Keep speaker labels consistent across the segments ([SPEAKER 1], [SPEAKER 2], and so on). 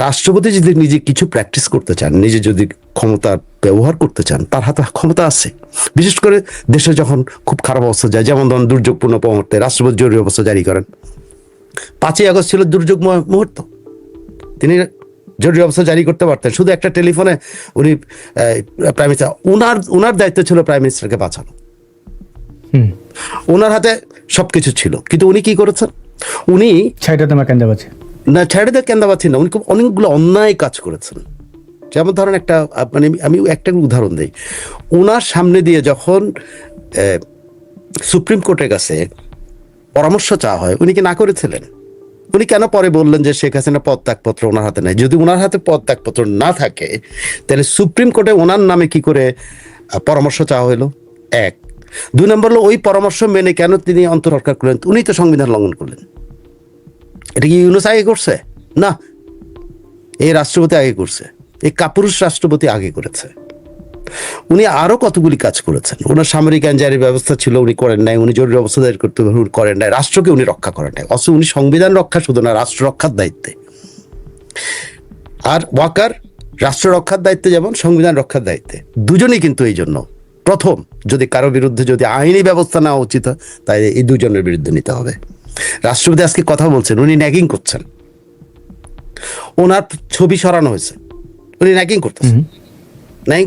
[SPEAKER 1] রাষ্ট্রপতি যদি নিজে কিছু প্র্যাকটিস করতে চান, নিজে যদি ক্ষমতার ব্যবহার করতে চান, তার হাতে ক্ষমতা আছে। বিশেষ করে দেশে যখন খুব খারাপ অবস্থা যায়, যেমন ধরুন দুর্যোগপূর্ণ মুহূর্তে রাষ্ট্রপতি জরুরি অবস্থা জারি করেন। 5ই আগস্ট ছিল দুর্যোগ মুহূর্ত, তিনি জরুরি অবস্থা জারি করতে পারতেন। শুধু একটা টেলিফোনে উনি প্রাইম মিনিস্টার, ওনার দায়িত্ব ছিল প্রাইম মিনিস্টারকে বাঁচানো, ওনার হাতে সবকিছু ছিল। কিন্তু উনি কি করেছেন? উনি ছেড়ে দিয়ে কেন্দাবাজি না, উনি খুব অনেকগুলো অন্যায় কাজ করেছেন। যেমন ধরেন একটা, মানে আমি একটা উদাহরণ দিই। ওনার সামনে দিয়ে যখন সুপ্রিম কোর্টের কাছে পরামর্শ চাওয়া হয়, উনি কি না করেছিলেন? উনি কেন পরে বললেন যে শেখ হাসিনা পদত্যাগপত্র ওনার হাতে নেই? যদি ওনার হাতে পদত্যাগপত্র না থাকে, তাহলে সুপ্রিম কোর্টে ওনার নামে কি করে পরামর্শ চাওয়া হলো? 1। 2 নম্বর হলো, ওই পরামর্শ মেনে কেন তিনি অন্তঃসরকার করলেন? উনি তো সংবিধান লঙ্ঘন করলেন। এটা কি ইউনূস আগে করছে? না, এই রাষ্ট্রপতি আগে করছে, এই কাপুরুষ রাষ্ট্রপতি আগে করেছে। উনি আরো কতগুলি কাজ করেছেন। ওনার সামরিক আইন জারির ব্যবস্থা ছিল, উনি করেন নাই। উনি জরুরি অবস্থা জারি করতে করেন নাই। রাষ্ট্রকে উনি রক্ষা করেন নাই। অথচ উনি সংবিধান রক্ষা শুধু না, রাষ্ট্র রক্ষার দায়িত্বে। আর ওয়াকার রাষ্ট্র রক্ষার দায়িত্বে যেমন, সংবিধান রক্ষার দায়িত্বে। দুজনেই কিন্তু এই জন্য প্রথম, যদি কারো বিরুদ্ধে যদি আইনি ব্যবস্থা নেওয়া উচিত হয়, তাই এই দুজনের বিরুদ্ধে নিতে হবে। রাষ্ট্রপতি আজকে কথা বলছেন, উনি ন্যাগিং করছেন। ওনার ছবি সরানো হয়েছে, উনি ন্যাগিং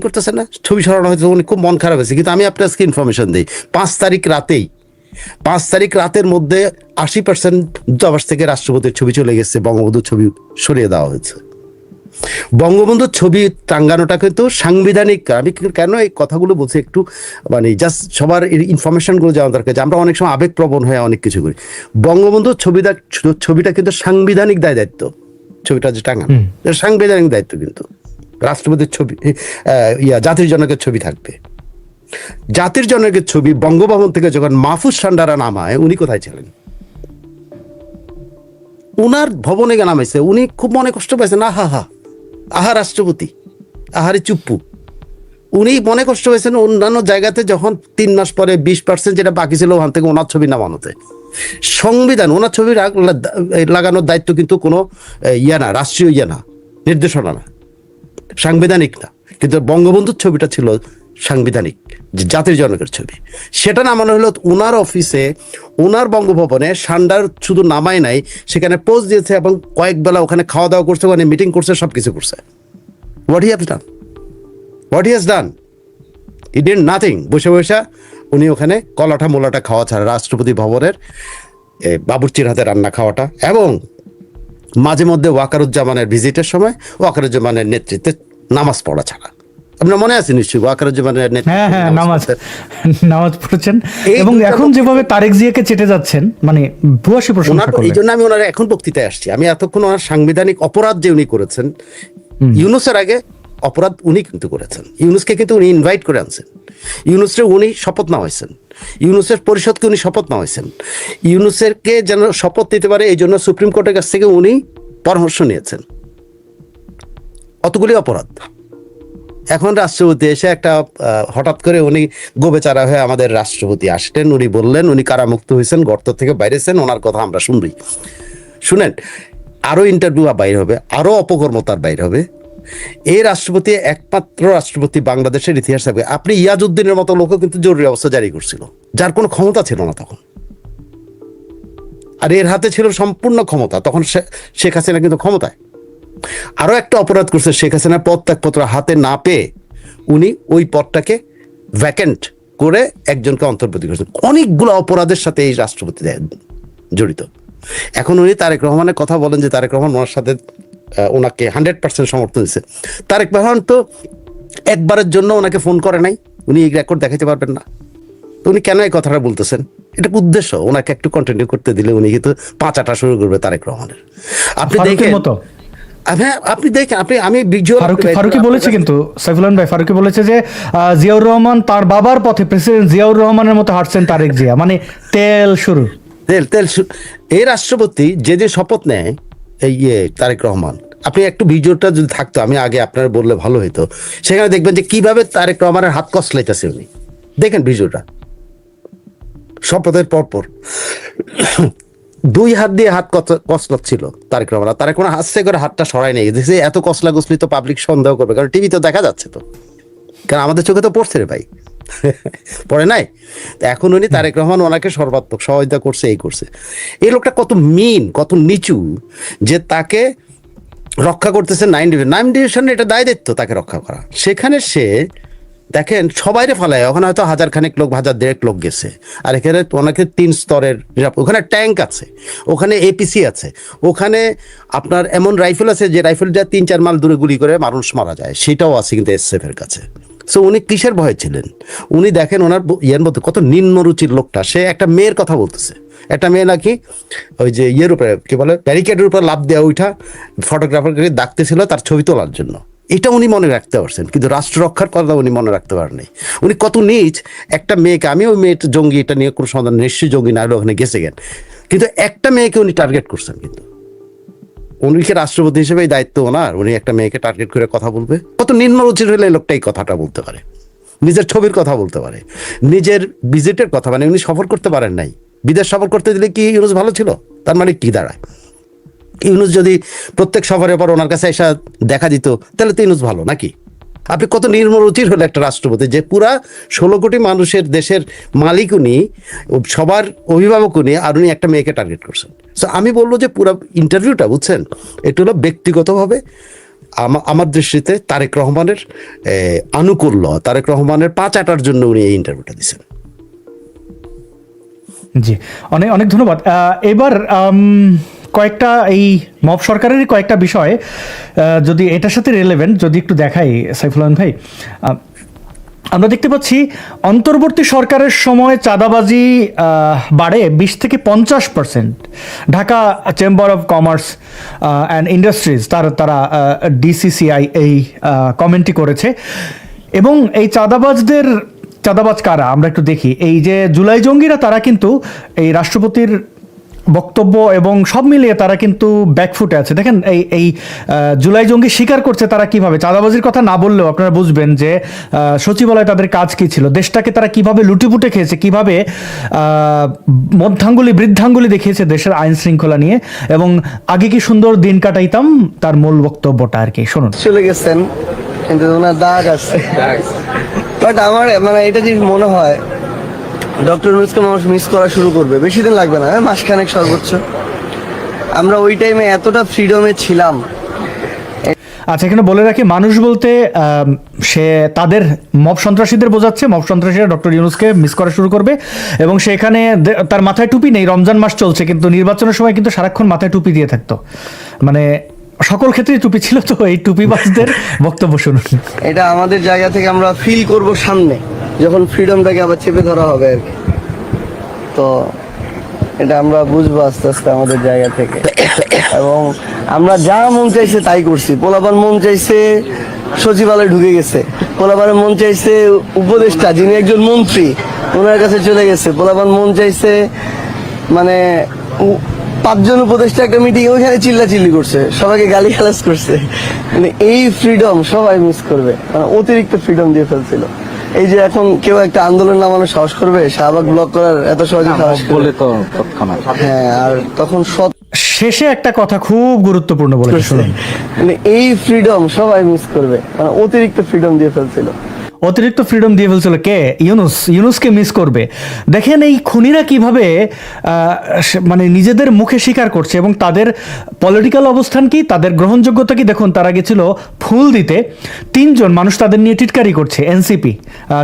[SPEAKER 1] করতেছেন না, ছবি সরানো হয়েছে, উনি খুব মন খারাপ হয়েছে। কিন্তু আমি আপনার আজকে ইনফরমেশন দিই, 5 তারিখ রাতের মধ্যে 80% দূতাবাস থেকে রাষ্ট্রপতির ছবি চলে গেছে, বঙ্গবন্ধুর ছবি সরিয়ে দেওয়া হয়েছে। বঙ্গবন্ধুর ছবি টাঙ্গানোটা কিন্তু সাংবিধানিক। আমি কেন এই কথাগুলো বলছি, একটু মানে জাস্ট সবার ইনফরমেশনগুলো যাওয়া দরকার, যে আমরা অনেক সময় আবেগপ্রবণ হয়ে অনেক কিছু করি। বঙ্গবন্ধুর ছবিটা কিন্তু সাংবিধানিক দায়িত্ব। ছবিটা যে টাঙ্গানো, সাংবিধানিক দায়িত্ব। কিন্তু রাষ্ট্রপতির ছবি, জাতির জনকের ছবি থাকবে। জাতির জনকের ছবি বঙ্গভবন থেকে যখন মাহফুজ সান্ডারা নামায়, উনি কোথায় ছিলেন? উনার ভবনে নামাইছে, উনি খুব মনে কষ্ট পাইছেন। আহা রাষ্ট্রপতি, আহারে চুপ্পু। উনি মনে কষ্ট পেয়েছেন অন্যান্য জায়গাতে যখন 3 মাস পরে 20% যেটা বাকি ছিল ওখান থেকে ওনার ছবি নামানোতে। সংবিধান, ওনার ছবি লাগানোর দায়িত্ব কিন্তু কোনো না, রাষ্ট্রীয় না, নির্দেশনা না, সাংবিধানিক না। কিন্তু বঙ্গবন্ধুর ছবিটা ছিল সাংবিধানিক, যে জাতির জনকের ছবি। সেটা নামানো হলো ওনার অফিসে, ওনার বঙ্গভবনে। সান্ডার শুধু নামায় নাই, সেখানে পোস্ট দিয়েছে এবং কয়েক বেলা ওখানে খাওয়া দাওয়া করছে, ওখানে মিটিং করছে, সবকিছু করছে। What he has done? He did nothing. বসে উনি ওখানে কলাটা মোলাটা খাওয়া ছাড়া, রাষ্ট্রপতি ভবনের বাবুর্চির হাতে রান্না খাওয়াটা, এবং মাঝে মধ্যে ওয়াকারুজ্জামানের ভিজিটের সময় ওয়াকারুজ্জামানের নেতৃত্বে নামাজ পড়া ছাড়া। আপনার মনে আছে নিশ্চয়ই, ওয়াকারুজ্জামানের নেতৃত্বে
[SPEAKER 2] নামাজ পড়েছেন। এবং এখন যেভাবে তারেক জিয়াকে চেটে যাচ্ছেন, মানে ভূয়সী প্রশংসা করলেন।
[SPEAKER 1] এই জন্য আমি ওনার এখন বক্তৃতায় আসছি। আমি এতক্ষণ ওনার সাংবিধানিক অপরাধ যে উনি করেছেন, ইউনূসের আগে অপরাধ উনি কিন্তু করেছেন। ইউনূসকে কিন্তু উনি ইনভাইট করে আনছেন। ইউনূসকে উনি শপথ নেওয়াইছেন, ইউনূসের পরিষদকে উনি শপথ নেওয়াইছেন। ইউনূসেরকে যেন শপথ নিতে পারে, এই জন্য সুপ্রিম কোর্টের কাছ থেকে উনি পরামর্শ নিয়েছেন। অতগুলি অপরাধ। এখন রাষ্ট্রপতি এসে একটা হঠাৎ করে উনি গোবেচারা হয়ে আমাদের রাষ্ট্রপতি আসলেন, উনি বললেন উনি কারামুক্ত হয়েছেন, গর্ত থেকে বাইরেছেন, ওনার কথা আমরা শুনেন। আরো ইন্টারভিউ বাইর হবে, আরো অপকর্মতার বাইর হবে। এই রাষ্ট্রপতি একমাত্র রাষ্ট্রপতি বাংলাদেশের ইতিহাস থাকবে। আপনি ইয়াজউদ্দিনের মতো লোকও কিন্তু জরুরি অবস্থা জারি করছিল, যার কোনো ক্ষমতা ছিল না তখন, আর এর হাতে ছিল সম্পূর্ণ ক্ষমতা। তখন শেখ হাসিনা কিন্তু ক্ষমতায়। আরো একটা অপরাধ করছে, শেখ হাসিনার পদত্যাগপত্র হাতে না পেয়ে উনি ওই পদটাকে ভ্যাকেন্ট করে একজনকে অন্তর্বর্তী করেছেন। অনেকগুলো অপরাধের সাথে এই রাষ্ট্রপতি জড়িত। এখন উনি তারেক রহমানের কথা বলেন যে তারেক রহমান ওনার সাথে ওনাকে 100% সমর্থন দিচ্ছে। তারেক রহমান তো একবারের জন্য ওনাকে ফোন করে নাই, উনি এই রেকর্ড দেখাতে পারবেন না। তো উনি কেন এই কথাটা বলতেছেন? এটা উদ্দেশ্য, ওনাকে একটু কন্টিনিউ করতে দিলে উনি কিন্তু পাঁচাটা শুরু করবে তারেক রহমানের। আপনি দেখেন, আমি
[SPEAKER 2] ফারুকী বলেছে, কিন্তু সাইফুল ভাই ফারুকী বলেছে যে জিয়াউর রহমান তার বাবার পথে, প্রেসিডেন্ট জিয়াউর রহমানের মতো হাঁটছেন তারেক জিয়া, মানে তেল
[SPEAKER 1] এই রাষ্ট্রপতি যে শপথ নেয়, এই তারেক রহমান, আপনি একটু ভিডিওটা যদি থাকতো, আমি আগে আপনারা বললে ভালো হতো, সেখানে দেখবেন যে কিভাবে তারেক রহমানের হাত কসলাইতেছে উনি। দেখেন ভিডিওটা, শপথের পরপর দুই হাত দিয়ে হাত কসলাচ্ছিল তারেক রহমান। আর তারেক রহমান হাসছে করে হাতটা সরাই নেই, দেখছি এত কসলা কসলি তো পাবলিক সন্দেহ করবে, কারণ টিভি তো দেখা যাচ্ছে তো, কারণ আমাদের চোখে তো পড়ছে রে ভাই। পড়ে নাই? এখন উনি তারেক রহমান ওনাকে সর্বাত্মক সহায়তা করছে, এই করছে। এই লোকটা কত মিন, কত নিচু, যে তাকে রক্ষা করতেছে 9 ডিভিশন, এটা দায় দায়িত্ব তাকে রক্ষা করা। সেখানে সে দেখেন সবাইরে ফালায়, ওখানে হয়তো 1000 খানেক লোক, 1000 লোক গেছে, আর এখানে অনেকে 3 স্তরের ওখানে ট্যাঙ্ক আছে, ওখানে এপিসি আছে, ওখানে আপনার এমন রাইফেল আছে যে রাইফেলটা 3-4 মাইল দূরে গুলি করে মানুষ মারা যায়, সেটাও আছে কিন্তু এসএফ এর কাছে। সো উনি কিসের ভয়ে ছিলেন? উনি দেখেন ওনার ইয়ের মধ্যে কত নিম্নরুচির লোকটা। সে একটা মেয়ের কথা বলতেছে, একটা মেয়ে নাকি ওই যে ইয়ের উপরে কি বলে ব্যারিকেডের উপর লাফ দেওয়া, ওইটা ফটোগ্রাফারকে ডাকতেছিল তার ছবি তোলার জন্য। এটা উনি মনে রাখতে পারছেন, কিন্তু রাষ্ট্র রক্ষার কথা উনি মনে রাখতে পারেননি। উনি কত নিচ একটা মেয়েকে, আমি ওই মেয়েটা জঙ্গি, এটা নিয়ে কোনো সন্ধান, নিশ্চয়ই জঙ্গি না হলে ওখানে গেছে গেন, কিন্তু একটা মেয়েকে উনি টার্গেট করছেন। কিন্তু উনি কি রাষ্ট্রপতি হিসেবে এই দায়িত্ব ওনার? উনি একটা মেয়েকে টার্গেট করে কথা বলবে? কত নিম্নরুচির হলে এই লোকটা এই কথাটা বলতে পারে, নিজের ছবির কথা বলতে পারে, নিজের ভিজিটের কথা। মানে উনি সফর করতে পারেন নাই, বিদেশ সফর করতে দিলে কি ইউনুস ভালো ছিল? তার মানে কি দাঁড়ায়? ইউনুস যদি প্রত্যেক সফরের পর ওনার কাছে এসে দেখা দিত, তাহলে তো ইউনুস ভালো নাকি? আপনি কত নিম্নরুচির হলে একটা রাষ্ট্রপতি, যে পুরা 16 কোটি মানুষের দেশের মালিক উনি, সবার অভিভাবক উনি, আর উনি একটা মেয়েকে টার্গেট করছেন। সো আমি বলবো যে পুরো ইন্টারভিউটা বুঝছেন, এটা হলো ব্যক্তিগতভাবে আমার দৃষ্টিতে তারেক রহমানের আনুকূল্য, তারেক রহমানের পা চাটার জন্য উনি এই ইন্টারভিউটা দিচ্ছেন।
[SPEAKER 2] জি, অনেক অনেক ধন্যবাদ। এবার কয়েকটা এই মব সরকারেরই কয়েকটা বিষয় যদি এটার সাথে রিলেভেন্ট যদি একটু দেখাই সাইফুল আলম ভাই, আমরা দেখতে পাচ্ছি অন্তর্বর্তী সরকারের সময় চাঁদাবাজি বাড়ে 20 থেকে 50%। Dhaka chamber of commerce and industries তারা ডিসিসিআই এই কমেন্টটি করেছে। এবং এই চাঁদাবাজ কারা আমরা একটু দেখি। এই যে জুলাই জঙ্গিরা, তারা কিন্তু এই রাষ্ট্রপতির বক্তব্য এবং সব মিলিয়ে তারা কিন্তু ব্যাকফুটে আছে। দেখেন এই জুলাই জঙ্গি স্বীকার করছে তারা কিভাবে চাঁদাবাজির কথা না বললেও আপনারা বুঝবেন যে সচিবালয়ে তাদের কাজ কি ছিল, দেশটাকে তারা কিভাবে লুটিপুটে খেয়েছে, কিভাবে মধ্যাঙ্গুলি বৃদ্ধাঙ্গুলি দেখিয়েছে দেশের আইন শৃঙ্খলা নিয়ে, এবং আগে কি সুন্দর দিন কাটাইতাম, তার মূল বক্তব্যটা আর কি শুনুন।
[SPEAKER 3] চলে গেছেন কিন্তু ওনার দাগ আছে, বাট আমার মানে এটা যে মনে হয় ডক্টর ইউনূসকে মানুষ মিস করা শুরু করবে, বেশি দিন লাগবে না, মাসখানেক সর্বোচ্চ। আমরা ওই টাইমে এতটা ফ্রিডমে ছিলাম।
[SPEAKER 2] আচ্ছা, এখানে বলে রাখি, মানুষ বলতে সে তাদের মব সন্ত্রাসীদের বোঝাচ্ছে। মব সন্ত্রাসীরা ডক্টর ইউনূসকে মিস করা শুরু করবে, এবং সেখানে তার মাথায় টুপি নেই, রমজান মাস চলছে, কিন্তু নির্বাচনের সময় কিন্তু সারাক্ষণ মাথায় টুপি দিয়ে থাকতো, মানে সকল ক্ষেত্রেই টুপি ছিল। তো এই টুপিবাজদের বক্তব্য শুনুন।
[SPEAKER 3] এটা আমাদের জায়গা থেকে আমরা ফিল করব সামনে, যখন ফ্রিডমটাকে আবার চেপে ধরা হবে আর কি। তো এটা আমরা বুঝবো আস্তে আস্তে আমাদের জায়গা থেকে, এবং আমরা যা মন চাইছে তাই করছি। পোলাপান মন চাইছে সচিবালয়ে ঢুকে গেছে, পোলাপানের মন চাইছে উপদেষ্টা যিনি একজন মন্ত্রী ওনার কাছে চলে গেছে, পোলাপান মন চাইছে মানে 5 জন উপদেষ্টা একটা মিটিং ওইখানে চিল্লাচিল্লি করছে, সবাইকে গালিগালাজ করছে। মানে এই ফ্রিডম সবাই মিস করবে, মানে অতিরিক্ত ফ্রিডম দিয়ে ফেলছিল। এই যে এখন কেউ একটা আন্দোলন নামানোর সাহস করবে, শাহবাগ ব্লক করার এত সহজে সাহস করবে তো তৎক্ষণাৎ। হ্যাঁ, আর তখন
[SPEAKER 2] শেষে একটা কথা খুব গুরুত্বপূর্ণ বলেছে, শুনুন।
[SPEAKER 3] মানে এই ফ্রিডম সবাই মিস করবে, মানে অতিরিক্ত ফ্রিডম দিয়ে ফেলছিল।
[SPEAKER 2] অতিরিক্ত ফ্রিডম দিয়ে ফেলছিল কে? ইউনূসকে মিস করবে। দেখেন এই খুনিরা কিভাবে মানে নিজেদের মুখে স্বীকার করছে, এবং তাদের পলিটিক্যাল অবস্থান কি, তাদের গ্রহণযোগ্যতা কি। দেখুন, তারা গেছিল ফুল দিতে, 3 জন মানুষ তাদের নিয়ে টিটকারি করছে, এনসিপি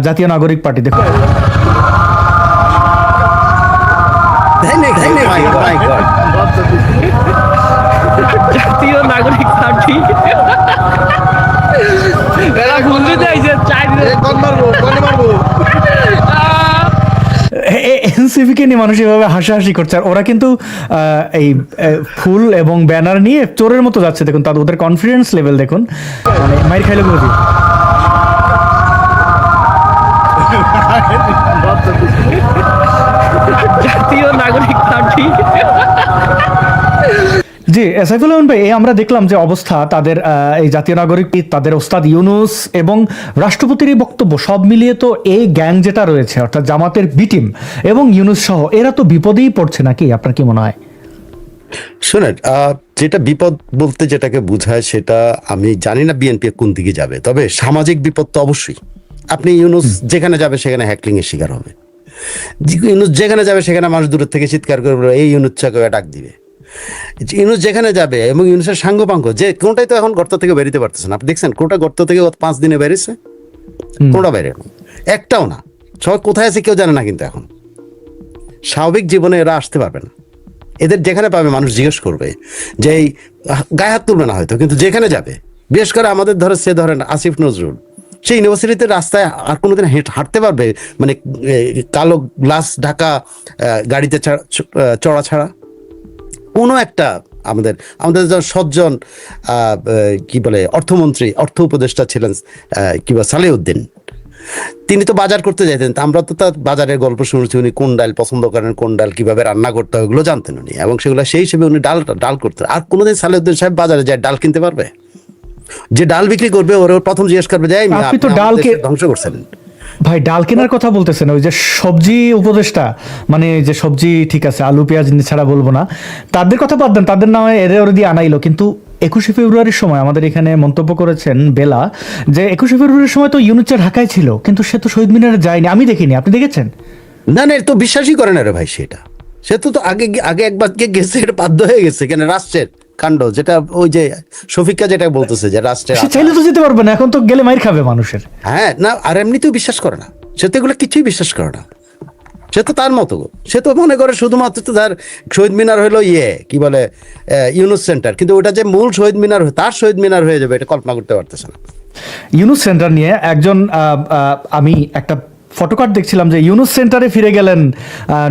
[SPEAKER 2] জাতীয় নাগরিক পার্টি। দেখুন,
[SPEAKER 4] জাতীয় নাগরিক পার্টি
[SPEAKER 2] এনসিপিকে নিয়ে মানুষ এভাবে হাসাহাসি করছে, আর ওরা কিন্তু এই ফুল এবং ব্যানার নিয়ে চোরের মতো যাচ্ছে। দেখুন তাদের ওদের কনফিডেন্স লেভেল দেখুন, মানে মাইর খাইলে বুঝি।
[SPEAKER 4] জাতীয় নাগরিক পার্টি।
[SPEAKER 2] জি, সাইফুল আলম ভাই, আমরা দেখলাম যে অবস্থা তাদের এই জাতীয় নাগরিক, তাদের ওস্তাদ ইউনূস এবং রাষ্ট্রপতির এই বক্তব্য সব মিলিয়ে তো এই গ্যাং যেটা রয়েছে, অর্থাৎ জামাতের বি টিম এবং ইউনূস সহ, এরা তো বিপদেই পড়ছে নাকি? আপনার কি মনে হয়?
[SPEAKER 1] শোনেন, যেটা বিপদ বলতে যেটাকে বোঝায় সেটা আমি জানি না বিএনপি কোন দিকে যাবে, তবে সামাজিক বিপদ তো অবশ্যই। আপনি ইউনুস যেখানে যাবে সেখানে হ্যাকলিং এর শিকার হবে, ইউনুস যেখানে যাবে সেখানে মানুষ দূরের থেকে চিৎকার করবে এই ইউনুস চাকে ডাক দিবে। ইউনুস যেখানে যাবে এবং ইউনুসের সাঙ্গপাঙ্গ যে কোনটাই তো এখন গর্ত থেকে বেরোতে পারতেছে না। আপনি দেখছেন কোনটা গর্ত থেকে গত 5 দিনে বেরিয়েছে? কোনটা বেরে একটাও না। সবাই কোথায় আছে কেউ জানে না। কিন্তু এখন স্বাভাবিক জীবনে এরা আসতে পারবে না। এদের যেখানে পাবে মানুষ জিজ্ঞেস করবে যে এই গায়ে হাত তুলবে না হয়তো, কিন্তু যেখানে যাবে, বিশেষ করে আমাদের ধরেন আসিফ নজরুল, সেই ইউনিভার্সিটিতে রাস্তায় আর কোনোদিন হাঁটতে পারবে? মানে কালো গ্লাস ঢাকা গাড়িতে চড়া ছাড়া কোনো একটা আমাদের সজ্জন কি বলে অর্থমন্ত্রী, অর্থ উপদেষ্টা ছিলেন কি বলে সালেউদ্দিন, তিনি তো বাজার করতে যাইতেন। আমরা তো তার বাজারের গল্প শুনেছি, উনি কোন ডাল পছন্দ করেন, কোন ডাল কিভাবে রান্না করতে হয় ওগুলো জানতেন উনি, এবং সেগুলো সেই হিসেবে উনি ডাল করতেন। আর কোনোদিন সালেউদ্দিন সাহেব বাজারে যায় ডাল কিনতে পারবে? যে ডাল বিক্রি করবে ওর প্রথম জিজ্ঞেস করবে যে
[SPEAKER 2] আপনি তো ডালকে
[SPEAKER 1] ধ্বংস করছেন
[SPEAKER 2] ভাই, ডাল কেনার কথা বলতেছেন, ওই যে সবজি উপদেষ্টা, মানে যে সবজি ঠিক আছে আলু পেঁয়াজ ছাড়া বলবো না, তাদের কথা বাদ দেন, তাদের নামে এরে ওরে দিয়ে আনাইলো। কিন্তু 21শে ফেব্রুয়ারির সময় আমাদের এখানে মন্তব্য করেছেন বেলা যে 21শে ফেব্রুয়ারির সময় তো ইউনুস ঢাকায় ছিল, কিন্তু সে তো শহীদ মিনারে যায়নি, আমি দেখিনি, আপনি দেখেছেন?
[SPEAKER 1] না না, তো বিশ্বাসই করে না রে ভাই। সে তো আগে একবার গেছে, এটা বাধ্য হয়ে গেছে। কেন রাষ্ট্রের কাণ্ড, যেটা ওই যে শফিকা যেটা বলতেছে যে রাষ্ট্রের,
[SPEAKER 2] সে চাইলে তো যেতে পারবে না, এখন তো গেলে মাইর খাবে মানুষের।
[SPEAKER 1] হ্যাঁ না, আর এমনিতেও বিশ্বাস করে না সে, তো এগুলো কিছুই বিশ্বাস করে না। সে তো তার মতো, সে তো মনে করে শুধুমাত্র তো তার শহীদ মিনার হলো কি বলে ইউনুস সেন্টার, কিন্তু ওটা যে মূল শহীদ মিনার, তার শহীদ মিনার হয়ে যাবে এটা কল্পনা করতে পারতেছে না।
[SPEAKER 2] ইউনুস সেন্টার নিয়ে একজন আমি একটা ফটোকার্ড দেখছিলাম যে ইউনুস সেন্টারে ফিরে গেলেন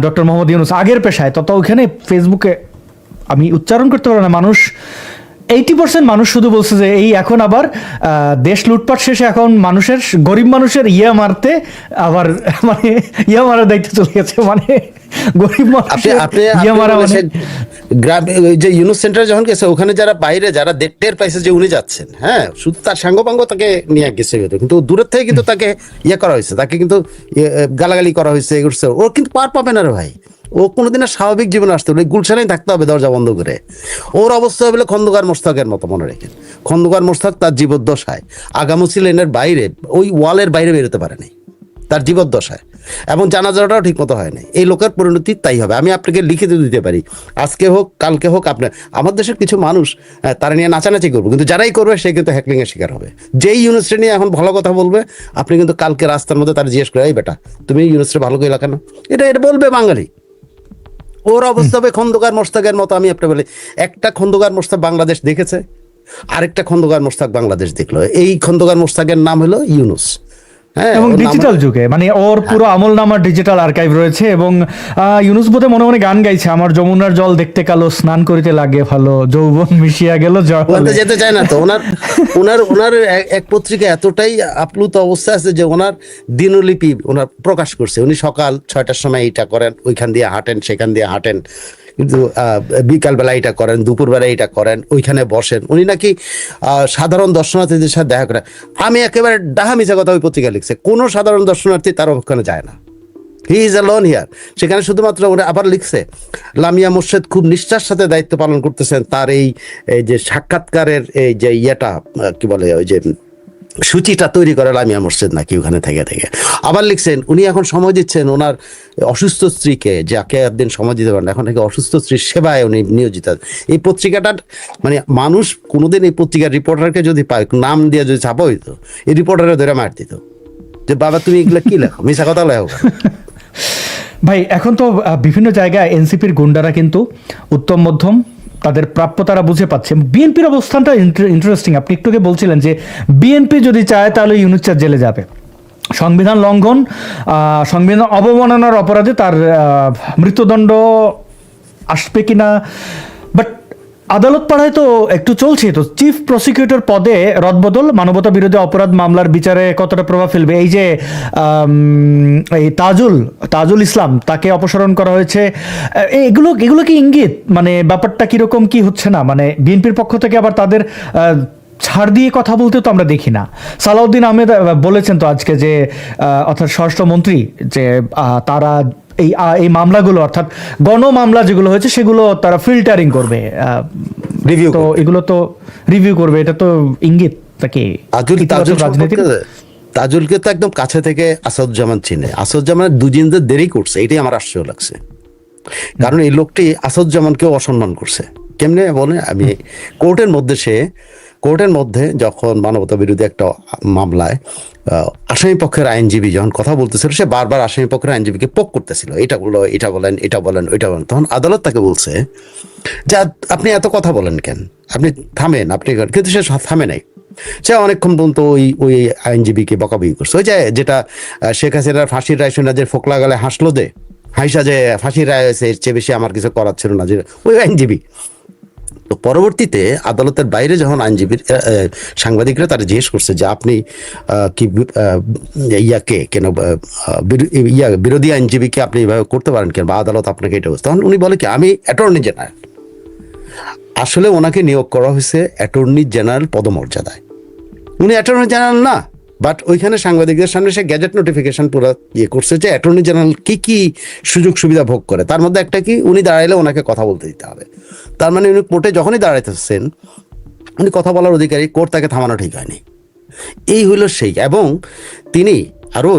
[SPEAKER 2] ডক্টর মোহাম্মদ ইউনুস আগের পেশায়। তত ওখানে ফেসবুকে আমি উচ্চারণ করতে পারবো না, মানুষ 80% মানুষ শুধু বলছে যে এই এখন আবার দেশ লুটপাট শেষে এখন মানুষের গরিব মানুষের মারতে আবার মানে মারার দায়িত্ব চলে গেছে। মানে গরিব মানুষের মারা মানে
[SPEAKER 1] গ্রামে যে ইউনুস সেন্টারে যখন গেছে ওখানে যারা বাইরে যারা টের পাইছে যে উনি যাচ্ছেন, হ্যাঁ শুধু তার সাঙ্গপাঙ্গ তাকে নিয়ে গেছে, কিন্তু দূরের থেকে কিন্তু তাকে করা হয়েছে, তাকে কিন্তু গালাগালি করা হয়েছে, ও কিন্তু পার পাবে না রে ভাই। ও কোনোদিন স্বাভাবিক জীবনে আসতে হবে, গুলশানেই থাকতে হবে দরজা বন্ধ করে। ওর অবস্থা হবে খন্দকার মোশতাকের মতো, মনে রেখেন। খন্দকার মোশতাক তার জীবদ্দশায় আগামসি লেনের বাইরে, ওই ওয়ালের বাইরে বেরোতে পারে নাই তার জীবদ্দশায়, এবং জানাজাটাও ঠিক মতো হয় নাই। এই লোকের পরিণতি তাই হবে। আমি আপনাকে লিখিত দিতে পারি, আজকে হোক কালকে হোক, আপনার আমার দেশের কিছু মানুষ তারা নিয়ে নাচানাচি করবো, কিন্তু যারাই করবে সে কিন্তু হ্যাকলিং এর শিকার হবে। যেই ইউনিভার্সিটি নিয়ে এখন ভালো কথা বলবে, আপনি কিন্তু কালকে রাস্তার মধ্যে তারা জিজ্ঞেস করে এই বেটা তুমি ইউনিভার্সিটি ভালো করে কেন, এটা বলবে বাঙালি। ওর অবস্থা হবে খন্দকার মোশতাকের মতো। আমি আপনাকে বলি, একটা খন্দকার মোশতাক বাংলাদেশ দেখেছে, আরেকটা খন্দকার মোশতাক বাংলাদেশ দেখলো। এই খন্দকার মোশতাকের নাম হলো ইউনুস। হ্যাঁ,
[SPEAKER 2] এবং ডিজিটাল যুগে মানে ওর পুরো আমল নামার ডিজিটাল আর্কাইভ রয়েছে। এবং ইউনুস বোধে মনে মনে গান গাইছে, আমার যমুনার জল দেখতে কালো, স্নান করিতে লাগে ভালো, যৌবন মিশিয়া গেল জলে।
[SPEAKER 1] যেতে চায় না তো। ওনার এক পত্রিকা এতটাই আপ্লুত অবস্থা আছে যে ওনার দিনলিপি ওনার প্রকাশ করছে। উনি সকাল 6টার সময় এইটা করেন, ওইখান দিয়ে হাঁটেন, সেখান দিয়ে হাঁটেন, কিন্তু বিকালবেলা এটা করেন, দুপুরবেলা এটা করেন, ওইখানে বসেন। উনি নাকি সাধারণ দর্শনার্থীদের সাথে দেখা করেন। আমি একেবারে ডাহা মিছা কথা ওই পত্রিকা লিখছে, কোনো সাধারণ দর্শনার্থী তার ওখানে যায় না। He is alone here. সেখানে শুধুমাত্র ওরা আবার লিখছে লামিয়া মোর্শেদ খুব নিষ্ঠার সাথে দায়িত্ব পালন করতেছেন। তার এই যে সাক্ষাৎকারের এই যে কি বলে ওই যে সূচিটা তৈরি করে লামিয়া মোর্শেদ নাকি ওখানে থেকে। আবার লিখছেন উনি এখন সময় দিচ্ছেন ওনার অসুস্থ স্ত্রীকে, যাকে একদিন সময় দিতে পারেন, এখন থেকে অসুস্থ স্ত্রীর সেবায় উনি নিয়োজিত। এই পত্রিকাটা মানে মানুষ কোনোদিন এই পত্রিকার রিপোর্টারকে যদি পায়, নাম দিয়ে যদি ছাপা হইতো, এই রিপোর্টারে ধরে মার দিত যে বাবা তুমি এগুলো কি লেখো, মিশা কথা লেখো।
[SPEAKER 2] ভাই এখন তো বিভিন্ন জায়গায় এনসিপির গুন্ডারা কিন্তু উত্তম মধ্যম তাদের প্রাপ্য তারা বুঝে পাচ্ছে। বিএনপির অবস্থানটা ইন্টারেস্টিং। আপনি একটু আগে বলছিলেন যে বিএনপি যদি চায় তাহলে ইউনুস চার জেলে যাবে, সংবিধান লঙ্ঘন, সংবিধান অবমাননার অপরাধে তার মৃত্যুদণ্ড আসবে কিনা। বাট আদালত পাড়ায় তো একটু চলছে, তো চিফ প্রসিকিউটর পদে রদবদল মানবতা বিরোধী অপরাধ মামলার বিচারে কতটা প্রভাব ফেলবে? এই যে এই তাজুল ইসলাম, তাকে অপসারণ করা হয়েছে, এগুলো কি ইঙ্গিত? মানে ব্যাপারটা কিরকম কি হচ্ছে না, মানে বিএনপির পক্ষ থেকে আবার তাদের ছাড় দিয়ে কথা বলতে তো আমরা দেখি না। সালাউদ্দিন আহমেদ বলেছেন তো আজকে যে অর্থাৎ স্বরাষ্ট্রমন্ত্রী যে তারা এই মামলাগুলো অর্থাৎ গণ মামলা যেগুলো হয়েছে সেগুলো তারা ফিল্টারিং করবে,
[SPEAKER 1] রিভিউ
[SPEAKER 2] তো এগুলো তো রিভিউ করবে, এটা তো ইঙ্গিত তাকে রাজনীতি।
[SPEAKER 1] তাজুলকে তো একদম কাছে থেকে আসাদুজ্জামান চিনে। আসাদুজ্জামানের দুদিন যে দেরি করছে এটাই আমার আশ্চর্য লাগছে, কারণ এই লোকটি আসাদুজ্জামানকেও অসম্মান করছে। কেমনে বলে, আমি কোর্টের মধ্যে যখন মানবতা বিরোধী একটা মামলায় আসামি পক্ষের আইনজীবী যখন কথা বলতেছিল, সে বারবার আসামি পক্ষের আইনজীবীকে পোক করতেছিল, এটা বলেন, ওইটা বলেন। তখন আদালত তাকে বলছে যে আপনি এত কথা বলেন কেন, আপনি থামেন, কিন্তু সে থামে নাই। সে অনেকক্ষণ পর্যন্ত ওই আইনজীবীকে বকাবকি করছে। ওই যে যেটা শেখ হাসিনার ফাঁসির রায় শুনে যে ফোকলা গালে হাসলো দে, হাইসা যে ফাঁসির রায় হয়েছে, এর চেয়ে বেশি আমার কিছু করার ছিল না, যে ওই আইনজীবী। তো পরবর্তীতে আদালতের বাইরে যখন সাংবাদিকরা তারা জিজ্ঞেস করছে যে আপনি কি ইয়াকে কেন বিরোধী আইনজীবীকে আপনি এইভাবে করতে পারেন কেন, বা আদালত আপনাকে এটা বলছে, তখন উনি বলে কি আমি অ্যাটর্নি জেনারেল। আসলে ওনাকে নিয়োগ করা হয়েছে অ্যাটর্নি জেনারেল পদমর্যাদায়, উনি অ্যাটর্নি জেনারেল না। বাট ওইখানে সাংবাদিকদের সামনে সে গ্যাজেট নোটিফিকেশন পুরো করছে যে অ্যাটর্নি জেনারেল কি কি সুযোগ সুবিধা ভোগ করে, তার মধ্যে একটা কি উনি দাঁড়াইলে ওনাকে কথা বলতে দিতে হবে। তার মানে উনি কোর্টে যখনই দাঁড়াইতেছেন উনি কথা বলার অধিকারী, কোর্ট তাকে থামানো ঠিক হয়নি। এই হইল সেই। এবং তিনি আরো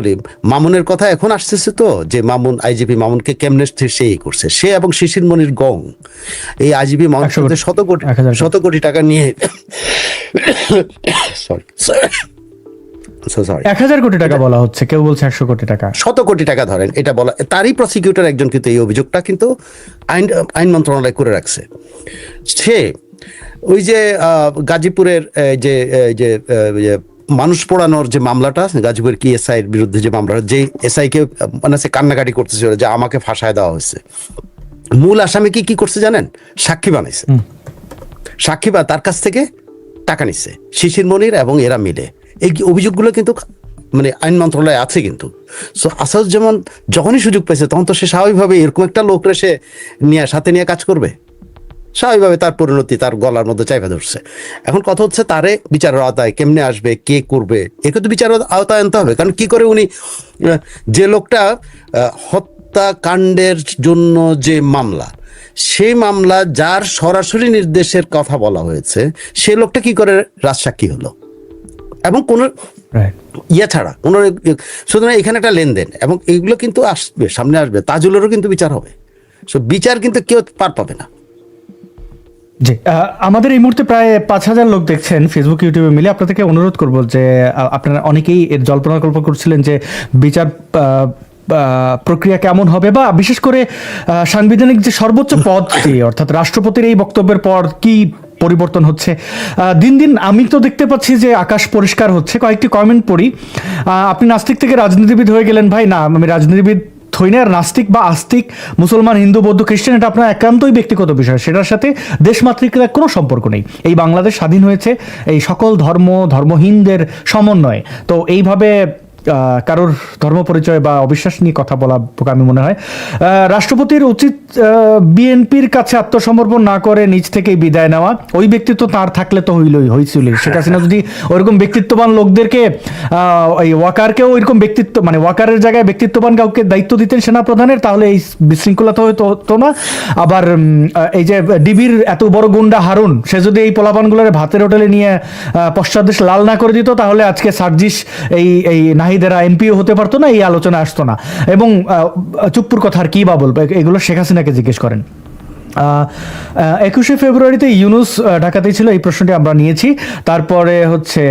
[SPEAKER 1] মামুনের কথা এখন আসতেছে, তো যে মামুন আইজিপি মামুনকে কেমনে সে করছে, সে এবং শিশির মনির গং এই আইজিপি মামুনের সাথে শত কোটি টাকা নিয়ে সরি
[SPEAKER 2] 1000 কোটি টাকা বলা হচ্ছে, কেউ বলছে 100 কোটি টাকা,
[SPEAKER 1] 100 কোটি টাকা ধরেন, এটা বলা। তারই প্রসিকিউটর একজন কিন্তু এই অভিযোগটা কিন্তু আইন মন্ত্রণালয় করে রাখছে। সে ওই যে গাজীপুরের যে মানুষ পোড়ানোর যে মামলাটা, গাজীপুরের কি এসআই এর বিরুদ্ধে যে মামলাটা, যে এসআইকে মানে সে কান্নাকাটি করতেছিল যে আমাকে ফাঁসায় দেওয়া হয়েছে, মূল আসামিকে কি করছে জানেন, সাক্ষী বানাইছে। সাক্ষী বা তার কাছ থেকে টাকা নিচ্ছে শিশির মনির এবং এরা মিলে। এই অভিযোগগুলো কিন্তু মানে আইন মন্ত্রণালয়ে আছে কিন্তু। সো আসাদুজ্জামান যখনই সুযোগ পেয়েছে তখন তো সে স্বাভাবিকভাবে এরকম একটা লোকরে সে সাথে নিয়ে কাজ করবে, স্বাভাবিকভাবে তার পরিণতি তার গলার মধ্যে চাইপা ধরছে। এখন কথা হচ্ছে তারে বিচারের আওতায় কেমনে আসবে, কে করবে, একে তো বিচারের আওতায় আনতে হবে। কারণ কি করে উনি যে লোকটা হত্যাকাণ্ডের জন্য যে মামলা, সেই মামলা যার সরাসরি নির্দেশের কথা বলা হয়েছে, সে লোকটা কি করে রাজসাক্ষী হলো, এবং কোন ইয়া ছাড়া কোন। সুতরাং এখানে একটা লেনদেন, এবং এইগুলো কিন্তু আসবে, সামনে আসবে। তাজুলেরও কিন্তু বিচার হবে, বিচার কিন্তু কেউ পার পাবে না।
[SPEAKER 2] জি, আমাদের এই মুহূর্তে প্রায় 5000 লোক দেখছেন ফেসবুক ইউটিউবে মিলে। আপনাদেরকে অনুরোধ করবো যে আপনারা অনেকেই এর জল্পনা কল্পনা করছিলেন যে বিচার প্রক্রিয়া কেমন হবে, বা বিশেষ করে সাংবিধানিক যে সর্বোচ্চ পদটি অর্থাৎ রাষ্ট্রপতির এই বক্তব্যের পর কি পরিবর্তন হচ্ছে। দিন দিন আমি তো দেখতে পাচ্ছি যে আকাশ পরিষ্কার হচ্ছে। কয়েকটি কমেন্ট পড়ি। আপনি নাস্তিক থেকে রাজনীতিবিদ হয়ে গেলেন। ভাই না, আমি রাজনীতিবিদ থই না। আর নাস্তিক বা আস্তিক, মুসলমান, হিন্দু, বৌদ্ধ, খ্রিস্টান, এটা আপনার একান্তই ব্যক্তিগত বিষয়, সেটার সাথে দেশমাতৃকার কোনো সম্পর্ক নেই। এই বাংলাদেশ স্বাধীন হয়েছে এই সকল ধর্মহীনদের সমন্বয়ে। তো এইভাবে কারোর ধর্ম পরিচয় বা অবিশ্বাস নিয়ে কথা বলা আমি মনে হয় রাষ্ট্রপতির উচিত বিএনপির কাছে আত্মসমর্পণ না করে নিজ থেকেই বিদায় নেওয়া। ওই ব্যক্তিত্ব তার থাকলে তো হয়েছিল। শেখ হাসিনা যদি ওইরকম ব্যক্তিত্ববান লোকদেরকে ওই ওয়াকারকেও ওইরকম ব্যক্তিত্ব, মানে ওয়াকারের জায়গায় ব্যক্তিত্ববান কাউকে দায়িত্ব দিতেন সেনাপ্রধানের, তাহলে এই বিশৃঙ্খলা তো হতো না। আবার এই যে ডিবির এত বড় গুন্ডা হারুন, সে যদি এই পোলাপানগুলোর ভাতের হোটেলে নিয়ে পশ্চাৎদেশ লাল না করে দিত, তাহলে আজকে সার্জিস এই নাহিদেরা এমপিও হতে পারতো না, এই আলোচনা আসতো না। এবং চুপ্পুর কথা আর কি বা বলবো, এগুলো শেখ হাসিনাকে জিজ্ঞেস করেন। 21শে ফেব্রুয়ারিতে ইউনুস ঢাকাতেই ছিল, এই প্রশ্নটি আমরা নিয়েছি। তারপরে হচ্ছে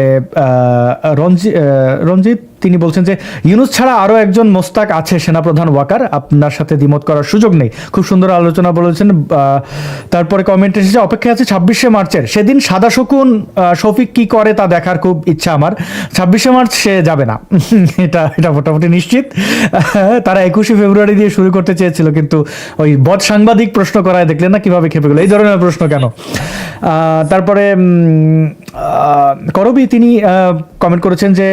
[SPEAKER 2] রঞ্জিত, তিনি বলছেন যে ইউনুস ছাড়া আরো একজন মোস্তাক আছে, সেনাপ্রধান ওয়াকার, আপনার সাথে দ্বিমত করার সুযোগ নেই। খুব সুন্দর আলোচনা বলেছেন। তারপরে কমেন্ট এসেছে, অপেক্ষা আছে 26শে মার্চের, সেদিন সাদা শকুন শফিক কি করে তা দেখার খুব ইচ্ছা আমার। 26শে মার্চ সে যাবে না, এটা মোটামুটি নিশ্চিত। তারা 21শে ফেব্রুয়ারি দিয়ে শুরু করতে চেয়েছিল, কিন্তু ওই বদ সাংবাদিক প্রশ্ন করায় দেখলেন না কিভাবে খেপে গেল, এই ধরনের প্রশ্ন কেন। তারপরে করবি তিনি কমেন্ট করেছেন যে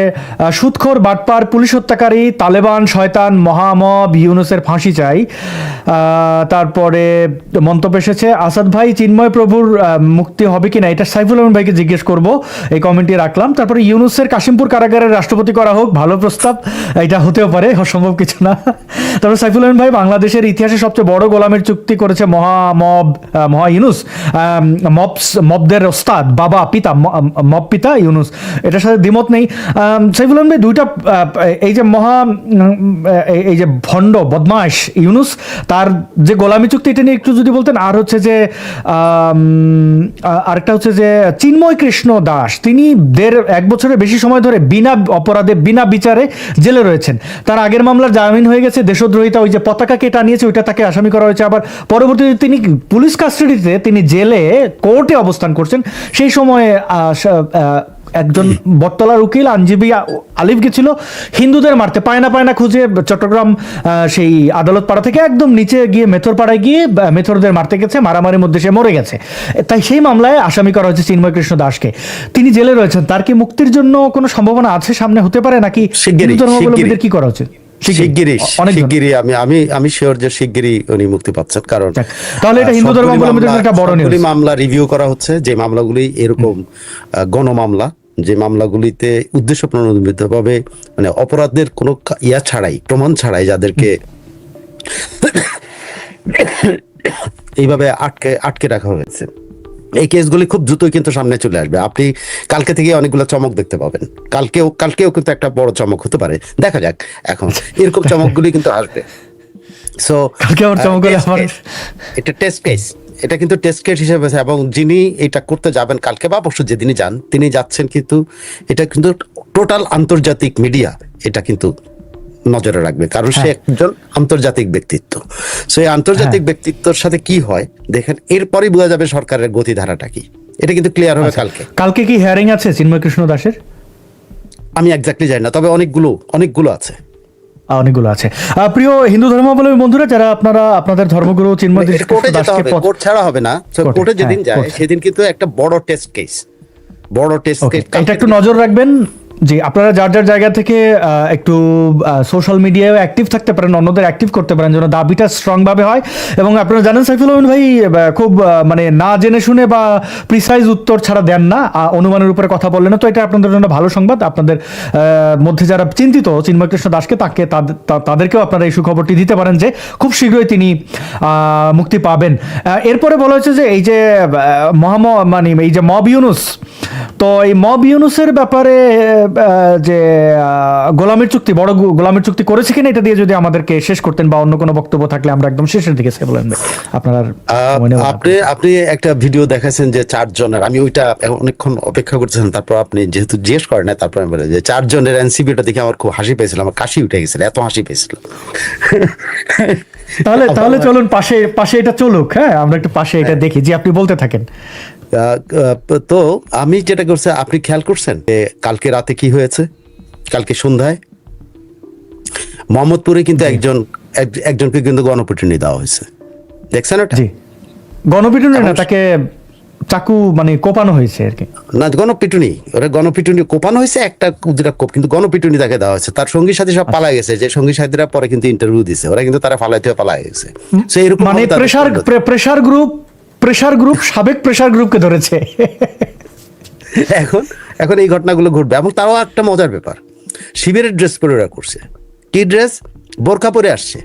[SPEAKER 2] সুদখোর বাটপার পুলিশ হত্যাকারী তালেবান শয়তান মহামব ইউনুসের ফাঁসি চাই। তারপরে মন্তব্য এসেছে আসাদ ভাই চিন্ময় প্রভুর মুক্তি হবে কিনা এটা সাইফুল রহমান ভাইকে জিজ্ঞেস করব, এই কমেন্টটি রাখলাম। তারপরে ইউনুসের কাশিমপুর কারাগারের রাষ্ট্রপতি করা হোক, ভালো প্রস্তাব, এটা হতেও পারে, অসম্ভব কিছু না। তারপরে সাইফুল রহমান ভাই বাংলাদেশের ইতিহাসে সবচেয়ে বড় গোলামের চুক্তি করেছে মহা ইউনুস, মবদের ওস্তাদ বাবা পিতা মব পিতা ইউনুস, এটার সাথে দ্বিমত নেই। সাইফুল রহমান ভাই দুইটা এই যে ভণ্ড বদমাশ ইউনুস তার যে গোলামি চুক্তি এটা নিয়ে একটু যদি বলতেন। আর হচ্ছে যে আরেকটা হচ্ছে যে চিন্ময় কৃষ্ণ দাস তিনি 1.5 বছরের বেশি সময় ধরে বিনা অপরাধে বিনা বিচারে জেলে রয়েছেন। তার আগের মামলার জামিন হয়ে গেছে, দেশদ্রোহিতা ওই যে পতাকা কেটে আনিয়েছে ওইটা তাকে আসামি করা হয়েছে। আবার পরবর্তীতে তিনি পুলিশ কাস্টাডিতে তিনি জেলে কোর্টে অবস্থান করছেন। সেই সময়ে একজন বটতলার উকিল আইনজীবী আলিফ গেছিল হিন্দুদের মারতে, পায়না খুঁজে চট্টগ্রাম সেই আদালত পাড়া থেকে একদম নিচে গিয়ে মেথর পাড়ায় গিয়ে মেথরদের মারতে গেছে, মারামারির মধ্যে সে মরে গেছে। তাই সেই মামলায় আসামি করা হয়েছে চিন্ময় কৃষ্ণ দাসকে। তিনি জেলে রয়েছেন, তার কি মুক্তির জন্য কোনো সম্ভাবনা আছে, সামনে হতে পারে নাকি? হিন্দু ধর্মাবলম্বীদের কি করা উচিত?
[SPEAKER 1] শিগগিরই আমি শিওর যে শিগগিরই উনি মুক্তি পাচ্ছেন, কারণ
[SPEAKER 2] তাহলে এটা হিন্দু ধর্মাবলম্বীদের জন্য একটা বড় নিউজ।
[SPEAKER 1] মামলা রিভিউ করা হচ্ছে, যে মামলাগুলি এরকম গণমামলা, যে মামলাগুলিতে উদ্দেশ্য প্রণোদিতভাবে মানে অপরাধের কোনো ইয়া ছাড়াই, প্রমাণ ছাড়াই যাদেরকে এইভাবে আটকে রাখা হয়েছে, এই কেসগুলি খুব দ্রুতই কিন্তু সামনে চলে আসবে। আপনি কালকে থেকে অনেকগুলো চমক দেখতে পাবেন, কালকেও কিন্তু একটা বড় চমক হতে পারে, দেখা যাক। এখন এরকম চমকগুলি কিন্তু আসবে। সো এটা টেস্ট কেস, এটা কিন্তু টেস্ট কেস হিসেবে, এবং যিনি এটা করতে যাবেন কালকে বা অবশ্য যেদিনই যান তিনি যাচ্ছেন, কিন্তু এটা কিন্তু টোটাল আন্তর্জাতিক মিডিয়া এটা কিন্তু নজরে রাখবে, কারণ সে একজন আন্তর্জাতিক ব্যক্তিত্ব। সো এই আন্তর্জাতিক ব্যক্তিত্বর সাথে কি হয় দেখেন, এরপরই বোঝা যাবে সরকারের গতিধারাটা কি, এটা কিন্তু ক্লিয়ার হবে
[SPEAKER 2] কালকে কি হিয়ারিং আছে চিন্ময় কৃষ্ণ দাসের?
[SPEAKER 1] আমি এক্স্যাক্টলি জানি না, তবে অনেকগুলো আছে।
[SPEAKER 2] প্রিয় হিন্দু ধর্মাবলম্বী বন্ধুরা, যারা আপনাদের ধর্মগুরু চিন্ময় দাসকে
[SPEAKER 1] কোর্ট ছাড়া হবে না, কোর্টে যেদিন যায় সেদিন কিন্তু একটা বড় টেস্ট কেস
[SPEAKER 2] এটা একটু নজর রাখবেন। জি, আপনারা যার যার জায়গা থেকে একটু সোশ্যাল মিডিয়ায় অ্যাক্টিভ থাকতে পারেন, অন্যদের অ্যাক্টিভ করতে পারেন যেন দাবিটা স্ট্রং ভাবে হয়। এবং আপনারা জানেন সাইফুল রহমান ভাই খুব মানে না জেনে শুনে বা প্রিসাইজ উত্তর ছাড়া দেন না, অনুমানের উপরে কথা বললেন না। তো এটা আপনাদের জন্য ভালো সংবাদ। আপনাদের মধ্যে যারা চিন্তিত চিন্ময় কৃষ্ণ দাসকে, তাদেরকেও আপনারা এই সুখবরটি দিতে পারেন যে খুব শীঘ্রই তিনি মুক্তি পাবেন। এরপরে বলা হচ্ছে যে এই যে এই যে মব ইউনুস, তো এই মব ইউনুসের ব্যাপারে যে গোলামের চুক্তি, বড় গোলামের চুক্তি করেছে কিনা, এটা দিয়ে যদি আমাদেরকে শেষ করতেন, বা অন্য কোনো বক্তব্য থাকলে আমরা একদম শেষের দিকে বলেন।
[SPEAKER 1] আপনি একটা ভিডিও দেখাচ্ছেন যে 4 জনের, আমি ওইটা অনেকক্ষণ অপেক্ষা করছিলাম, তারপর আপনি যেহেতু জিজ্ঞেস করেন না, তারপর আমি বলে যে 4 জনের এনসিপিটা দেখে আমার খুব হাসি পেয়েছিল, আমার কাশি উঠে গেছিল, এত হাসি পেয়েছিল।
[SPEAKER 2] তাহলে চলুন পাশে এটা চলুক। হ্যাঁ, আমরা একটু পাশে এটা দেখি, যে আপনি বলতে থাকেন।
[SPEAKER 1] তো আমি যেটা করছি, আপনি খেয়াল করছেন কালকে রাতে কি হয়েছে? কালকে সন্ধ্যায় মোহাম্মদপুরে কিন্তু একজনকে কিন্তু গণপিটুনি দেওয়া হয়েছে, দেখছেন ওটা?
[SPEAKER 2] গণপিটুনি না, তাকে চাকু মানে কোপানো হয়েছে আর কি।
[SPEAKER 1] না, গণপিটুনি কোপানো হয়েছে, একটা দুটা কোপ, কিন্তু গণপিটুনি তাকে দেওয়া হয়েছে। তার সঙ্গী সাথী সব পালা গেছে, যে সঙ্গী সাথীরা পরে কিন্তু ইন্টারভিউ দিছে, ওরা কিন্তু তারা ফালাইতে পালা গেছে। মানে
[SPEAKER 2] প্রেসার গ্রুপ সাবেক প্রেসার গ্রুপকে ধরেছে।
[SPEAKER 1] এখন এই ঘটনাগুলো ঘটবে। এবং তারও একটা মজার ব্যাপার, শিবিরের ড্রেস পরে ওরা করছে। কি ড্রেস? বোরকা পরে আসছে।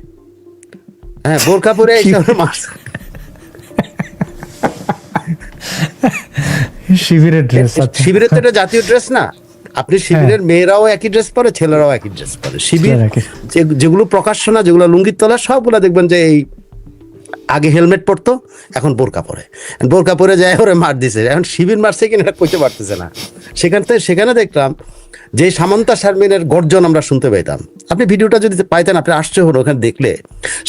[SPEAKER 1] হ্যাঁ, বোরকা পরে মারছে।
[SPEAKER 2] শিবিরের ড্রেস,
[SPEAKER 1] শিবিরের তো এটা জাতীয় ড্রেস না। আপনি শিবিরের মেয়েরাও একই ড্রেস পরে, ছেলেরাও একই ড্রেস পরে। শিবির যেগুলো প্রকাশ্য না, যেগুলো লুঙ্গির তলা, সবগুলো দেখবেন যে এই আগে হেলমেট পরতো, এখন বোরকা পরে যায়, ওরে মার দিছে। এখন শিবির মারছে কিনা এটা কইতে পারতেছে না। সেখানে দেখলাম যে সামান্তা শারমিনের গর্জন আমরা শুনতে পাইতাম। আপনি ভিডিওটা যদি পাইতেন, আপনি আশ্চর্য হন। ওখানে দেখলে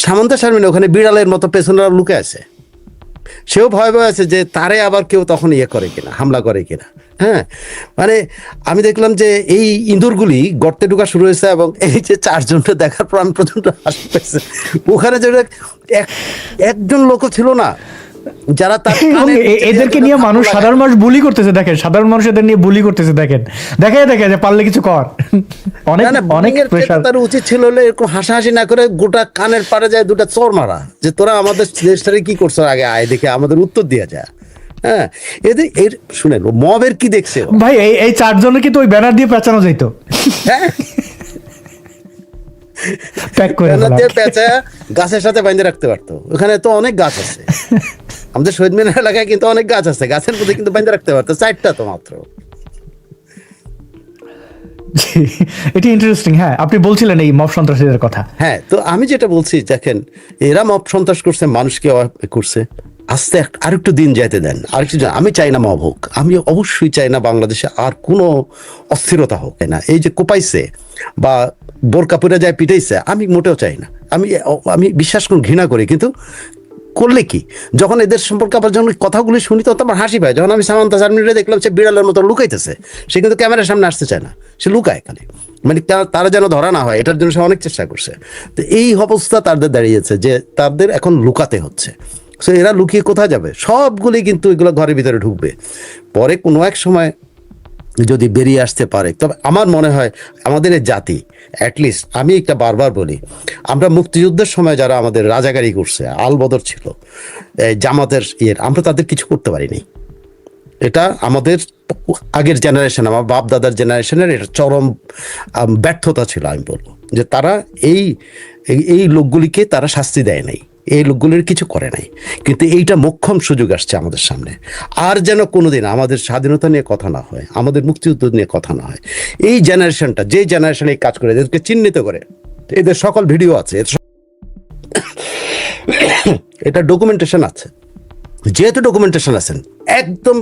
[SPEAKER 1] সামান্তা শারমিন ওখানে বিড়ালের মতো পেছনে লুকে আছে, সেও ভয় আছে যে তারে আবার কেউ তখন করে কিনা, হামলা করে কিনা। হ্যাঁ, মানে আমি দেখলাম যে এই ইঁদুরগুলি গর্তে ঢোকা শুরু হয়েছে, এবং এই যে 4 জনটা দেখার পর আমি প্রচন্ড হাসি পেয়েছে। ওখানে যে একজন লোকও ছিল না, যারা তার
[SPEAKER 2] এবং এদেরকে নিয়ে মানুষ, সাধারণ মানুষ বুলি করতেছে, দেখেন সাধারণ মানুষ এদের নিয়ে বুলি করতেছে, দেখেন দেখে যে পারলে কিছু কর। অনেক অনেক প্রেশার।
[SPEAKER 1] তার উচিত ছিল হলে এরকম হাসাহাসি না করে গোটা কানের পাড়ে যায় দুটা চোর মারা, যে তোরা আমাদের দেশটারে কি করছো, আগে আয় দেখে আমাদের উত্তর দিয়ে যায়। হ্যাঁ, এদের এর শুনেন মবের কি দেখছে ও?
[SPEAKER 2] ভাই এই চারজনের কিন্তু ওই ব্যানার দিয়ে পেঁচানো যাইতো,
[SPEAKER 1] হ্যাঁ,
[SPEAKER 2] প্যাক করে
[SPEAKER 1] ব্যানার
[SPEAKER 2] ফেলা।
[SPEAKER 1] দিয়ে পেঁচা গাছের সাথে বাইন্ধে রাখতে পারতো। ওখানে তো অনেক গাছ আছে, আমাদের শহীদ মিনার এলাকায় কিন্তু অনেক গাছ আছে, গাছের মধ্যে কিন্তু বাইন্ধে রাখতে পারতো, 4টা তো মাত্র।
[SPEAKER 2] জি, এটি ইন্টারেস্টিং। হ্যাঁ, আপনি বলছিলেন এই মব সন্ত্রাসীদের কথা।
[SPEAKER 1] হ্যাঁ, তো আমি যেটা বলছি, দেখেন এরা মব সন্ত্রাস করছে, মানুষকে করছে, আস্তে আরেকটু দিন যেতে দেন, আরেকটু আমি চাই না মব হোক, আমি অবশ্যই চাই না বাংলাদেশে আর কোনো অস্থিরতা হোক না। এই যে কোপাইছে বা বোরকা পরে যায় পিটাইছে, আমি মোটেও চাই না। আমি বিশ্বাস করুন ঘৃণা করি, কিন্তু করলে কি, যখন এদের সম্পর্কে আবার যখন কথাগুলি শুনি তখন আমার হাসি পায়। যখন আমি সামান্তা জার্মিনিরে দেখলাম সে বিড়ালের মতো লুকাইতেছে, সে কিন্তু ক্যামেরার সামনে আসতে চায় না, সে লুকায় এখানে, মানে তারা যেন ধরা না হয়, এটার জন্য সে অনেক চেষ্টা করছে। তো এই অবস্থা তাদের দাঁড়িয়েছে যে তাদের এখন লুকাতে হচ্ছে। সো এরা লুকিয়ে কোথায় যাবে? সবগুলি কিন্তু এগুলো ঘরের ভিতরে ঢুকবে, পরে কোনো এক সময় যদি বেরিয়ে আসতে পারে। তবে আমার মনে হয় আমাদের এই জাতি, অ্যাটলিস্ট আমি একটা বারবার বলি, আমরা মুক্তিযুদ্ধের সময় যারা আমাদের রাজাকারি করছে, আলবদর ছিল, জামাতের আমরা তাদের কিছু করতে পারিনি। এটা আমাদের আগের জেনারেশন, আমার বাপ দাদার জেনারেশনের এটা চরম ব্যর্থতা ছিল। আমি বলবো যে তারা এই লোকগুলিকে তারা শাস্তি দেয় নাই, এই লোকগুলির কিছু করে নাই। কিন্তু এইটা মোক্ষম সুযোগ আসছে আমাদের সামনে, আর যেন কোনোদিন আমাদের স্বাধীনতা নিয়ে কথা না হয়, আমাদের মুক্তিযুদ্ধ নিয়ে কথা না হয়। এই জেনারেশনটা, যে জেনারেশন এই কাজ করে, এদেরকে চিহ্নিত করে, এদের সকল ভিডিও আছে, এটা ডকুমেন্টেশন আছে। যেহেতু ডকুমেন্টেশন আছেন একদম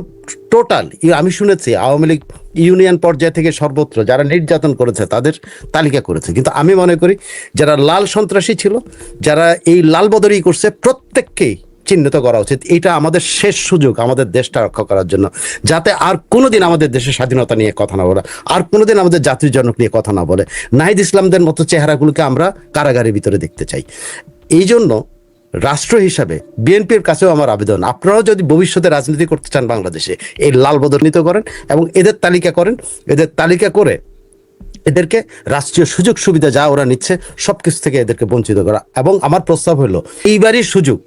[SPEAKER 1] টোটাল, আমি শুনেছি আওয়ামী লীগ ইউনিয়ন পর্যায় থেকে সর্বত্র যারা নির্যাতন করেছে তাদের তালিকা করেছে। কিন্তু আমি মনে করি যারা লাল সন্ত্রাসী ছিল, যারা এই লাল বদরি করছে, প্রত্যেককেই চিহ্নিত করা উচিত। এটা আমাদের শেষ সুযোগ আমাদের দেশটা রক্ষা করার জন্য, যাতে আর কোনোদিন আমাদের দেশের স্বাধীনতা নিয়ে কথা না বলে, আর কোনোদিন আমাদের জাতির জনক নিয়ে কথা না বলে। নাহিদ ইসলামদের মতো চেহারাগুলোকে আমরা কারাগারের ভিতরে দেখতে চাই। এই জন্য রাষ্ট্র হিসাবে বিএনপির কাছেও আমার আবেদন, আপনারাও যদি ভবিষ্যতে রাজনীতি করতে চান বাংলাদেশে, এই লাল বদলিত করেন এবং এদের তালিকা করেন, এদের তালিকা করে এদেরকে রাষ্ট্রীয় সুযোগ সুবিধা যা ওরা নিচ্ছে সবকিছু থেকে এদেরকে বঞ্চিত করা। এবং আমার প্রস্তাব হলো এইবারই সুযোগ,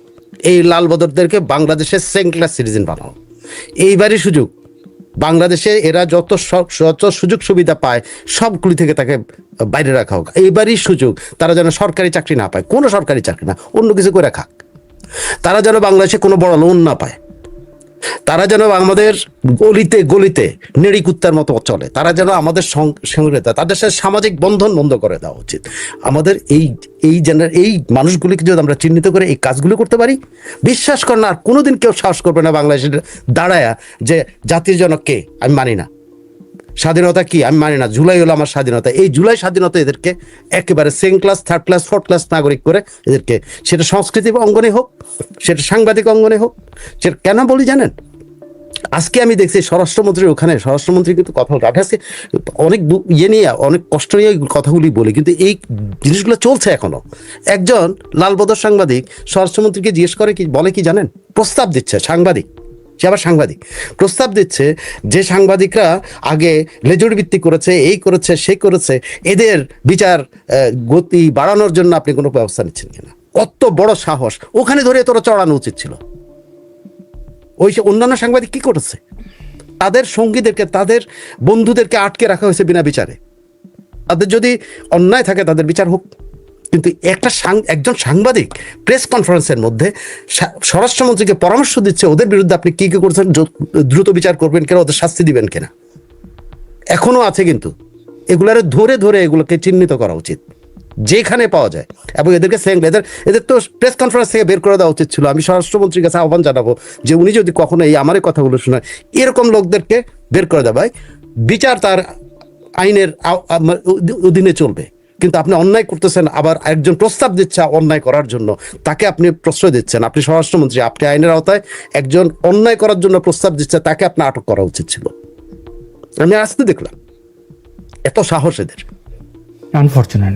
[SPEAKER 1] এই লাল বদরদেরকে বাংলাদেশের সেকেন্ড ক্লাস সিটিজেন বানাও। এইবারই সুযোগ, বাংলাদেশে এরা যত সুযোগ সুবিধা পায় সবগুলি থেকে তাকে বাইরে রাখা হোক। এইবারই সুযোগ, তারা যেন সরকারি চাকরি না পায়, কোনো সরকারি চাকরি না, অন্য কিছু করে খাক। তারা যেন বাংলাদেশে কোনো বড় লোন না পায়, তারা যেন আমাদের গলিতে গলিতে নেড়ি কুত্তার মতো চলে, তারা যেন আমাদের সঙ্গে, তাদের সাথে সামাজিক বন্ধন বন্ধ করে দেওয়া উচিত। আমাদের এই মানুষগুলিকে যদি আমরা চিহ্নিত করে এই কাজগুলো করতে পারি, বিশ্বাস করেন না আর কোনোদিন কেউ সাহস করবে না বাংলাদেশের দাঁড়ায়া যে জাতির জনক কে, আমি মানি না, স্বাধীনতা কি আমি মানি না, জুলাই হলো আমার স্বাধীনতা। এই জুলাই স্বাধীনতা এদেরকে একেবারে second class, third class, fourth class নাগরিক করে এদেরকে, সেটা সংস্কৃতি অঙ্গনে হোক, সেটা সাংবাদিক অঙ্গনে হোক। সেটা কেন বলি জানেন, আজকে আমি দেখছি স্বরাষ্ট্রমন্ত্রীর ওখানে, স্বরাষ্ট্রমন্ত্রী কিন্তু কথা বলতে, আমি আজকে অনেক নিয়ে অনেক কষ্ট নিয়ে কথাগুলি বলি, কিন্তু এই জিনিসগুলো চলছে এখনো। একজন লালবদর সাংবাদিক স্বরাষ্ট্রমন্ত্রীকে জিজ্ঞেস করে, কি বলে কি জানেন, প্রস্তাব দিচ্ছে সাংবাদিক, সে আবার সাংবাদিক, প্রস্তাব দিচ্ছে যে সাংবাদিকরা আগে লেজুর ভিত্তি করেছে, এই করেছে, সেই করেছে, এদের বিচার গতি বাড়ানোর জন্য আপনি কোনো ব্যবস্থা নিচ্ছেন কিনা। কত বড় সাহস, ওখানে ধরে তোরা চড়ানো উচিত ছিল। ওই অন্যান্য সাংবাদিক কি করেছে, তাদের সঙ্গীদেরকে, তাদের বন্ধুদেরকে আটকে রাখা হয়েছে বিনা বিচারে। তাদের যদি অন্যায় থাকে তাদের বিচার হোক। কিন্তু একজন সাংবাদিক প্রেস কনফারেন্সের মধ্যে স্বরাষ্ট্রমন্ত্রীকে পরামর্শ দিচ্ছে ওদের বিরুদ্ধে আপনি কি কি করছেন, দ্রুত বিচার করবেন কিনা, ওদের শাস্তি দিবেন কিনা। এখনো আছে, কিন্তু এগুলার ধরে ধরে এগুলোকে চিহ্নিত করা উচিত যেখানে পাওয়া যায়, এবং এদেরকে এদের তো প্রেস কনফারেন্স থেকে বের করে দেওয়া উচিত ছিল। আমি স্বরাষ্ট্রমন্ত্রীর কাছে আহ্বান জানাবো যে উনি যদি কখনো এই আমার কথাগুলো শোনায়, এরকম লোকদেরকে বের করে দেওয়া, বিচার তার আইনের অধীনে চলবে। কিন্তু আপনি অন্যায় করতেছেন, আবার একজন প্রস্তাব দিচ্ছে অন্যায় করার জন্য, তাকে আপনি প্রশ্রয় দিচ্ছেন। আপনি স্বরাষ্ট্রমন্ত্রী, আপনি আইনের আওতায় একজন অন্যায় করার জন্য প্রস্তাব দিচ্ছে, তাকে আপনি আটক করা উচিত ছিল। আমি আসতে দেখলাম এত সাহস এদের,
[SPEAKER 2] আনফরচুনেট।